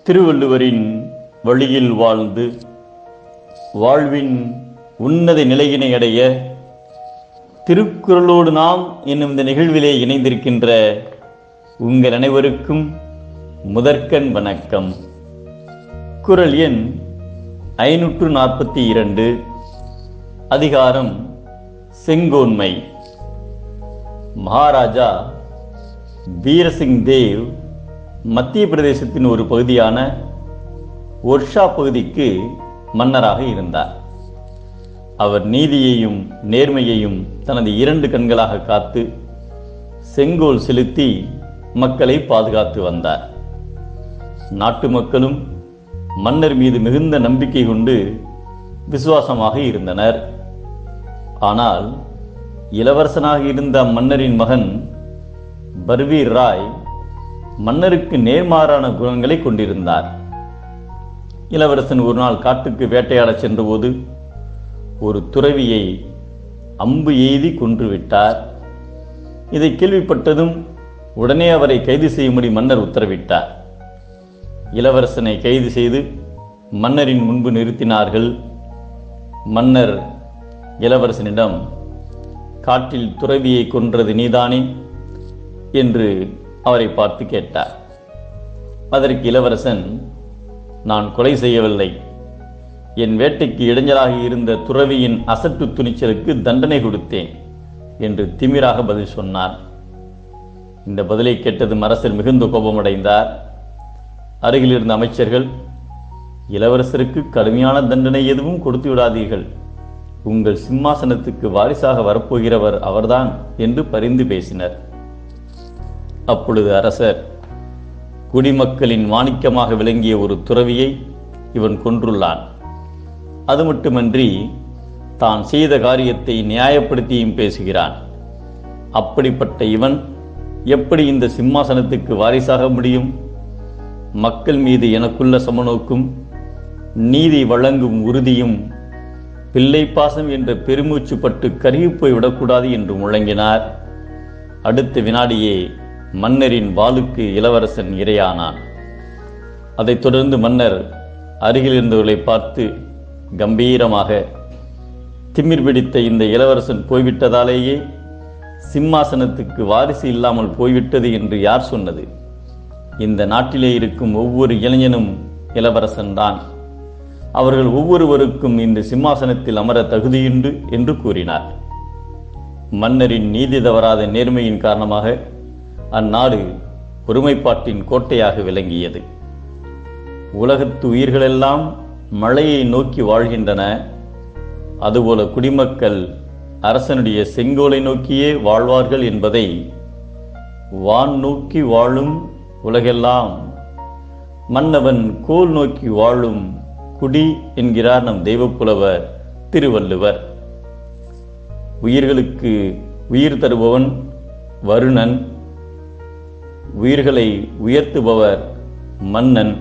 திருவள்ளுவரின் வழியில் வாழ்ந்து வாழ்வின் உன்னத நிலையினை அடைய திருக்குறளோடு நாம் என்னும் இந்த நிகழ்விலே இணைந்திருக்கின்ற உங்கள் அனைவருக்கும் முதற்கண் வணக்கம். குறள் எண் 542, அதிகாரம் செங்கோன்மை. மகாராஜா வீரசிங் தேவ் மத்திய பிரதேசத்தின் ஒரு பகுதியான ஒர்ஷா பகுதிக்கு மன்னராக இருந்தார். அவர் நீதியையும் நேர்மையையும் தனது 2 கண்களாக காத்து செங்கோல் செலுத்தி மக்களை பாதுகாத்து வந்தார். நாட்டு மக்களும் மன்னர் மீது மிகுந்த நம்பிக்கை கொண்டு விசுவாசமாக இருந்தனர். ஆனால் இளவரசனாக இருந்த மன்னரின் மகன் பர்வீர் ராய் மன்னருக்கு நேர்மாறான குணங்களை கொண்டிருந்தார். இளவரசன் ஒரு நாள் காட்டுக்கு வேட்டையாட சென்றபோது ஒரு துறவியை அம்பு எய்தி கொன்றுவிட்டார். இதை கேள்விப்பட்டதும் உடனே அவரை கைது செய்யும்படி மன்னர் உத்தரவிட்டார். இளவரசனை கைது செய்து மன்னரின் முன்பு நிறுத்தினார்கள். மன்னர் இளவரசனிடம், காட்டில் துறவியை கொன்றது நீதானே என்று அவரை பார்த்து கேட்டார். அதற்கு இளவரசன், நான் கொலை செய்யவில்லை, என் வேட்டைக்கு இடைஞ்சலாக இருந்த துறவியின் அசட்டு துணிச்சலுக்கு தண்டனை கொடுத்தேன் என்று திமிராக பதில் சொன்னார். இந்த பதிலை கேட்டதும் அரசர் மிகுந்த கோபமடைந்தார். அருகில் இருந்த அமைச்சர்கள், இளவரசருக்கு கடுமையான தண்டனை எதுவும் கொடுத்து விடாதீர்கள், உங்கள் சிம்மாசனத்துக்கு வாரிசாக வரப்போகிறவர் அவர்தான் என்று பரிந்து பேசினர். அப்பொழுது அரசர், குடிமக்களின் மாணிக்கமாக விளங்கிய ஒரு துறவியை இவன் கொன்றுள்ளான். அது மட்டுமன்றி தான் செய்த காரியத்தை நியாயப்படுத்தியும் பேசுகிறான். அப்படிப்பட்ட இவன் எப்படி இந்த சிம்மாசனத்துக்கு வாரிசாக முடியும்? மக்கள் மீது எனக்குள்ள சமநோக்கும் நீதி வழங்கும் உறுதியும் பிள்ளை பாசம் என்ற பெருமூச்சு பட்டு கருகி போய் விடக்கூடாது என்று முழங்கினார். அடுத்த வினாடியே மன்னரின் வாளுக்கு இளவரசன் இரையானான். அதைத் தொடர்ந்து மன்னர் அருகில் இருந்தவர்களை பார்த்து கம்பீரமாக, திமிர் பிடித்த இந்த இளவரசன் போய்விட்டதாலேயே சிம்மாசனத்துக்கு வாரிசு இல்லாமல் போய்விட்டது என்று யார் சொன்னது? இந்த நாட்டிலே இருக்கும் ஒவ்வொரு இளைஞனும் இளவரசன்தான். அவர்கள் ஒவ்வொருவருக்கும் இந்த சிம்மாசனத்தில் அமர தகுதியுண்டு என்று கூறினார். மன்னரின் நீதி தவறாத நேர்மையின் காரணமாக அந்நாடு ஒருமைப்பாட்டின் கோட்டையாக விளங்கியது. உலகத்து உயிர்களெல்லாம் மழையை நோக்கி வாழ்கின்றன. அதுபோல குடிமக்கள் அரசனுடைய செங்கோலை நோக்கியே வாழ்வார்கள் என்பதை வான் நோக்கி வாழும் உலகெல்லாம் மன்னவன் கோல் நோக்கி வாழும் குடி என்கிறார் நம் தெய்வப்புலவர் திருவள்ளுவர். உயிர்களுக்கு உயிர் தருபவன் வருணன், உயிர்களை உயர்த்துபவர் மன்னன்.